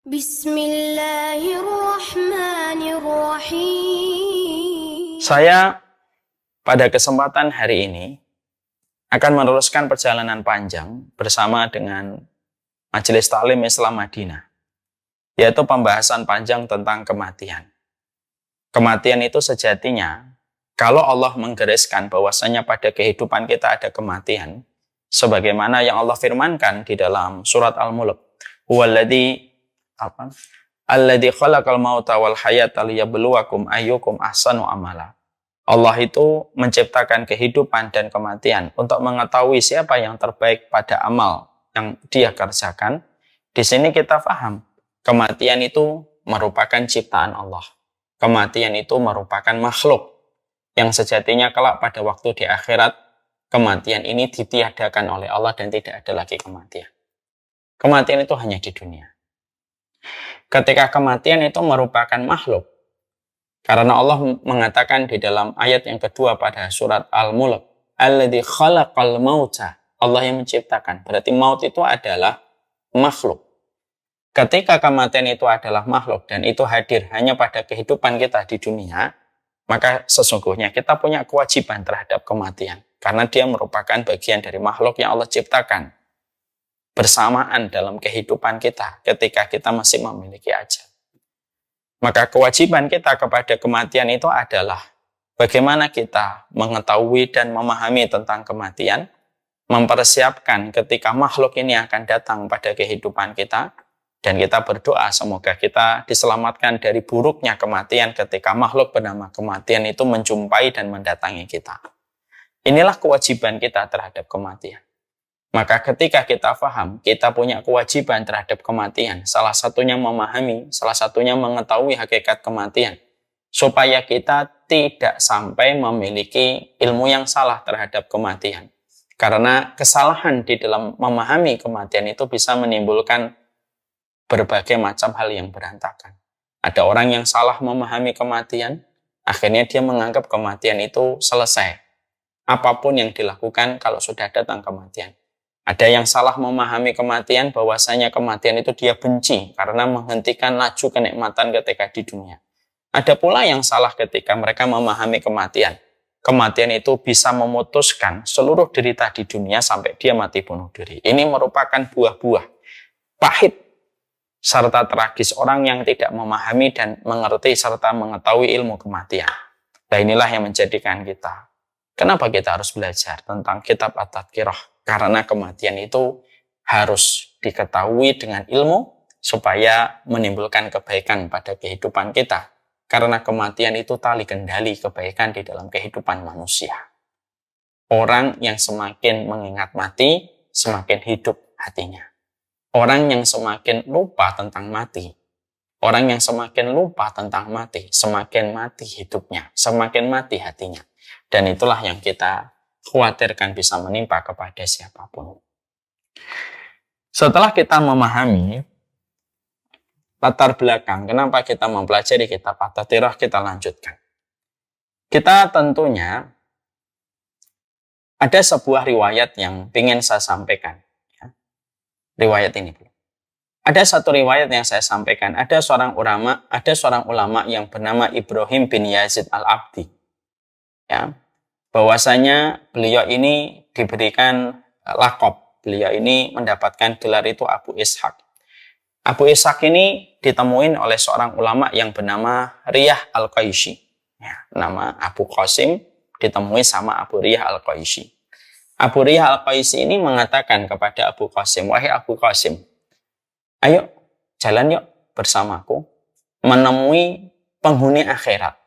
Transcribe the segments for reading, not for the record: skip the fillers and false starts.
Bismillahirrahmanirrahim. Saya pada kesempatan hari ini akan meneruskan perjalanan panjang bersama dengan Majelis Ta'lim Islam Madinah, yaitu pembahasan panjang tentang kematian. Kematian itu sejatinya, kalau Allah menggariskan bahwasanya pada kehidupan kita ada kematian, sebagaimana yang Allah firmankan di dalam surat Al-Mulk, Alladzi khalaqal mauta wal hayata liyabluwakum ayyukum ahsanu amala. Allah itu menciptakan kehidupan dan kematian untuk mengetahui siapa yang terbaik pada amal yang dia kerjakan. Di sini kita paham, kematian itu merupakan ciptaan Allah. Kematian itu merupakan makhluk yang sejatinya kelak pada waktu di akhirat, kematian ini ditiadakan oleh Allah dan tidak ada lagi kematian. Kematian itu hanya di dunia. Ketika kematian itu merupakan makhluk, karena Allah mengatakan di dalam ayat yang kedua pada surat Al-Mulk, Alladzi khalaqal mauta, Allah yang menciptakan. Berarti maut itu adalah makhluk. Ketika kematian itu adalah makhluk dan itu hadir hanya pada kehidupan kita di dunia, maka sesungguhnya kita punya kewajiban terhadap kematian. Karena dia merupakan bagian dari makhluk yang Allah ciptakan bersamaan dalam kehidupan kita ketika kita masih memiliki ajal. Maka kewajiban kita kepada kematian itu adalah bagaimana kita mengetahui dan memahami tentang kematian, mempersiapkan ketika makhluk ini akan datang pada kehidupan kita, dan kita berdoa semoga kita diselamatkan dari buruknya kematian ketika makhluk bernama kematian itu menjumpai dan mendatangi kita. Inilah kewajiban kita terhadap kematian. Maka ketika kita paham, kita punya kewajiban terhadap kematian. Salah satunya memahami, salah satunya mengetahui hakikat kematian. Supaya kita tidak sampai memiliki ilmu yang salah terhadap kematian. Karena kesalahan di dalam memahami kematian itu bisa menimbulkan berbagai macam hal yang berantakan. Ada orang yang salah memahami kematian, akhirnya dia menganggap kematian itu selesai. Apapun yang dilakukan kalau sudah datang kematian. Ada yang salah memahami kematian, bahwasanya kematian itu dia benci karena menghentikan laju kenikmatan ketika di dunia. Ada pula yang salah ketika mereka memahami kematian. Kematian itu bisa memutuskan seluruh derita di dunia sampai dia mati bunuh diri. Ini merupakan buah-buah pahit serta tragis orang yang tidak memahami dan mengerti serta mengetahui ilmu kematian. Nah, inilah yang menjadikan kita. Kenapa kita harus belajar tentang kitab At-Tadhkirah? Karena kematian itu harus diketahui dengan ilmu supaya menimbulkan kebaikan pada kehidupan kita. Karena kematian itu tali kendali kebaikan di dalam kehidupan manusia. Orang yang semakin mengingat mati, semakin hidup hatinya. Orang yang semakin lupa tentang mati, orang yang semakin lupa tentang mati, semakin mati hidupnya, semakin mati hatinya. Dan itulah yang kita khawatirkan bisa menimpa kepada siapapun. Setelah kita memahami latar belakang, kenapa kita mempelajari kitab At-Tadhkirah, kita lanjutkan. Kita tentunya ada sebuah riwayat yang ingin saya sampaikan. Riwayat ini. Ada satu riwayat yang saya sampaikan. Ada seorang ulama yang bernama Ibrahim bin Yazid Al-Abdi. Ya, bahwasanya beliau ini diberikan laqab. Beliau ini mendapatkan gelar itu Abu Ishaq. Abu Ishaq ini ditemuin oleh seorang ulama yang bernama Riyah Al-Qaisy. Ya, nama Abu Qasim ditemui sama Abu Riyah Al-Qaisy. Abu Riyah Al-Qaisy ini mengatakan kepada Abu Qasim, wahai Abu Qasim, ayo jalan yuk bersamaku menemui penghuni akhirat.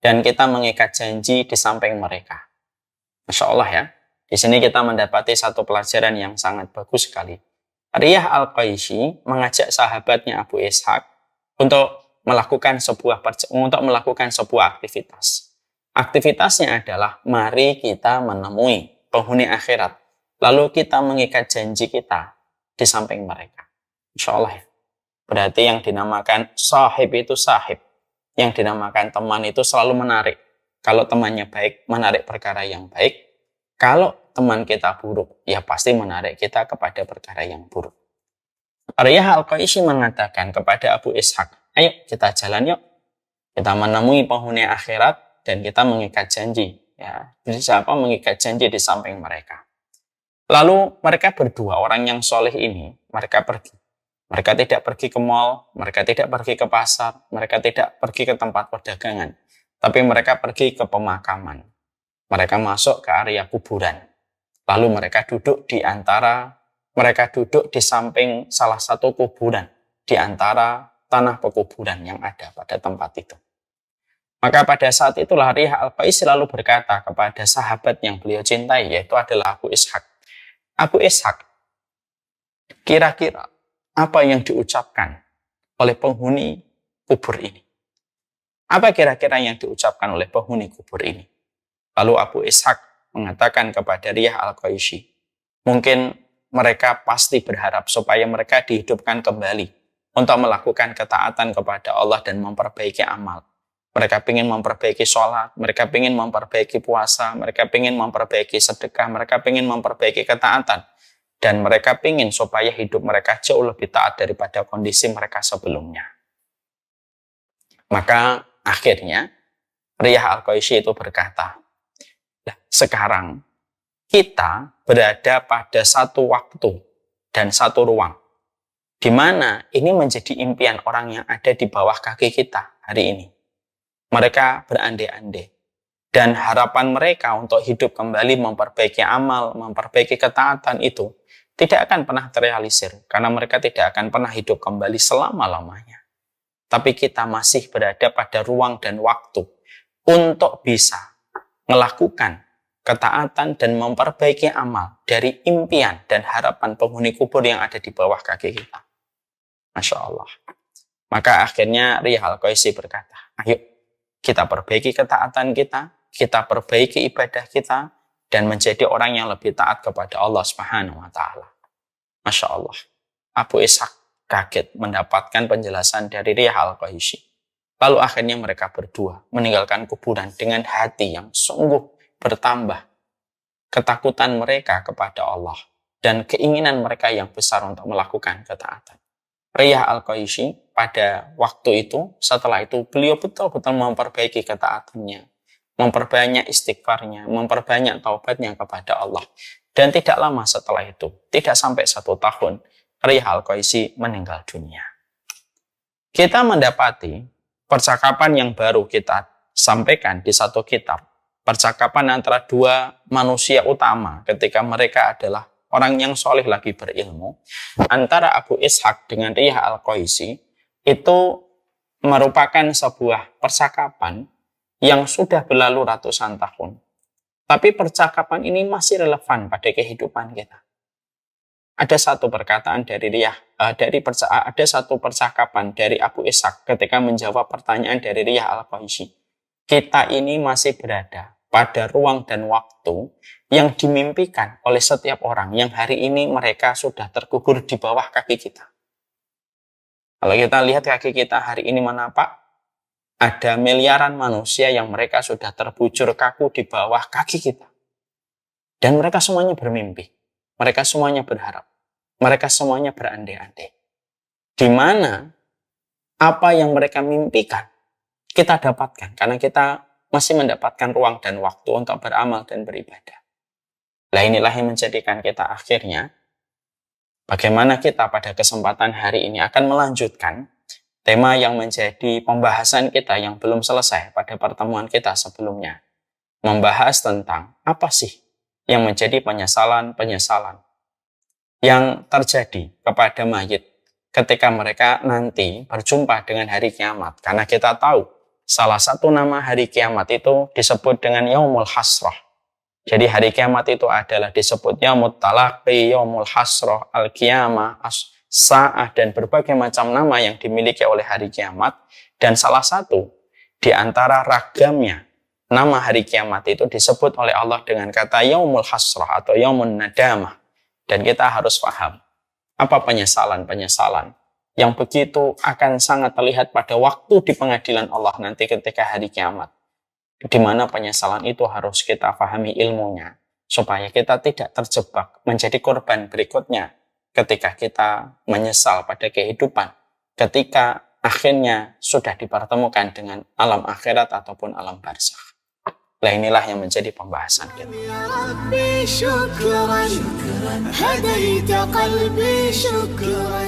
Dan kita mengikat janji di samping mereka. Masya Allah ya. Di sini kita mendapati satu pelajaran yang sangat bagus sekali. Riyah Al-Qaisy mengajak sahabatnya Abu Ishaq untuk melakukan sebuah aktivitas. Aktivitasnya adalah mari kita menemui penghuni akhirat. Lalu kita mengikat janji kita di samping mereka. Masya Allah ya. Berarti yang dinamakan sahib itu sahib. Yang dinamakan teman itu selalu menarik. Kalau temannya baik, menarik perkara yang baik. Kalau teman kita buruk, ya pasti menarik kita kepada perkara yang buruk. Ariyah Al-Qaisy mengatakan kepada Abu Ishaq, ayo kita jalan yuk. Kita menemui penghuni akhirat dan kita mengikat janji. Ya, siapa mengikat janji di samping mereka. Lalu mereka berdua, orang yang soleh ini, mereka pergi. Mereka tidak pergi ke mal, mereka tidak pergi ke pasar, mereka tidak pergi ke tempat perdagangan. Tapi mereka pergi ke pemakaman. Mereka masuk ke area kuburan. Lalu mereka duduk di samping salah satu kuburan di antara tanah pekuburan yang ada pada tempat itu. Maka pada saat itulah Ariyah Al-Qaisy selalu berkata kepada sahabat yang beliau cintai, yaitu adalah Abu Ishaq. Abu Ishaq, kira-kira apa yang diucapkan oleh penghuni kubur ini? Apa kira-kira yang diucapkan oleh penghuni kubur ini? Lalu Abu Ishaq mengatakan kepada Ariyah Al-Qaisy, mungkin mereka pasti berharap supaya mereka dihidupkan kembali untuk melakukan ketaatan kepada Allah dan memperbaiki amal. Mereka ingin memperbaiki sholat, mereka ingin memperbaiki puasa, mereka ingin memperbaiki sedekah, mereka ingin memperbaiki ketaatan. Dan mereka ingin supaya hidup mereka jauh lebih taat daripada kondisi mereka sebelumnya. Maka akhirnya Ariyah Al-Qaisy itu berkata, sekarang kita berada pada satu waktu dan satu ruang, di mana ini menjadi impian orang yang ada di bawah kaki kita hari ini. Mereka berandai-andai. Dan harapan mereka untuk hidup kembali memperbaiki amal, memperbaiki ketaatan itu tidak akan pernah terrealisir. Karena mereka tidak akan pernah hidup kembali selama-lamanya. Tapi kita masih berada pada ruang dan waktu untuk bisa melakukan ketaatan dan memperbaiki amal dari impian dan harapan penghuni kubur yang ada di bawah kaki kita. Masya Allah. Maka akhirnya Ariyah Al-Qaisy berkata, ayo kita perbaiki ketaatan kita perbaiki ibadah kita, dan menjadi orang yang lebih taat kepada Allah Subhanahu wa Ta'ala. Masya Allah. Abu Ishaq kaget mendapatkan penjelasan dari Ariyah Al-Qaisy. Lalu akhirnya mereka berdua meninggalkan kuburan dengan hati yang sungguh bertambah. Ketakutan mereka kepada Allah dan keinginan mereka yang besar untuk melakukan ketaatan. Ariyah Al-Qaisy pada waktu itu, setelah itu beliau betul-betul memperbaiki ketaatannya, memperbanyak istighfarnya, memperbanyak taubatnya kepada Allah. Dan tidak lama setelah itu, tidak sampai 1 tahun, Ariyah Al-Qaisy meninggal dunia. Kita mendapati percakapan yang baru kita sampaikan di satu kitab, percakapan antara dua manusia utama ketika mereka adalah orang yang soleh lagi berilmu, antara Abu Ishaq dengan Ariyah Al-Qaisy, itu merupakan sebuah percakapan yang sudah berlalu ratusan tahun. Tapi percakapan ini masih relevan pada kehidupan kita. Ada satu perkataan dari ada satu percakapan dari Abu Ishaq ketika menjawab pertanyaan dari Ariyah Al-Qaisy. Kita ini masih berada pada ruang dan waktu yang dimimpikan oleh setiap orang yang hari ini mereka sudah terkubur di bawah kaki kita. Kalau kita lihat kaki kita hari ini mana Pak? Ada miliaran manusia yang mereka sudah terbujur kaku di bawah kaki kita. Dan mereka semuanya bermimpi. Mereka semuanya berharap. Mereka semuanya berandai-andai. Di mana apa yang mereka mimpikan kita dapatkan. Karena kita masih mendapatkan ruang dan waktu untuk beramal dan beribadah. Nah inilah yang menjadikan kita akhirnya bagaimana kita pada kesempatan hari ini akan melanjutkan tema yang menjadi pembahasan kita yang belum selesai pada pertemuan kita sebelumnya. Membahas tentang apa sih yang menjadi penyesalan-penyesalan yang terjadi kepada mayit ketika mereka nanti berjumpa dengan hari kiamat. Karena kita tahu salah satu nama hari kiamat itu disebut dengan Yaumul Hasrah. Jadi hari kiamat itu adalah disebut Yaumut Talaqi, Yaumul Hasrah, Al-Qiyamah, As-Sa'ah, dan berbagai macam nama yang dimiliki oleh hari kiamat. Dan salah satu di antara ragamnya nama hari kiamat itu disebut oleh Allah dengan kata Yaumul Hasrah atau Yaumun Nadamah. Dan kita harus paham apa penyesalan-penyesalan yang begitu akan sangat terlihat pada waktu di pengadilan Allah nanti ketika hari kiamat. Di mana penyesalan itu harus kita pahami ilmunya supaya kita tidak terjebak menjadi korban berikutnya ketika kita menyesal pada kehidupan, ketika akhirnya sudah dipertemukan dengan alam akhirat ataupun alam barzakh. Nah, inilah yang menjadi pembahasan kita. يا ربي شكرا هديت قلبي شكرا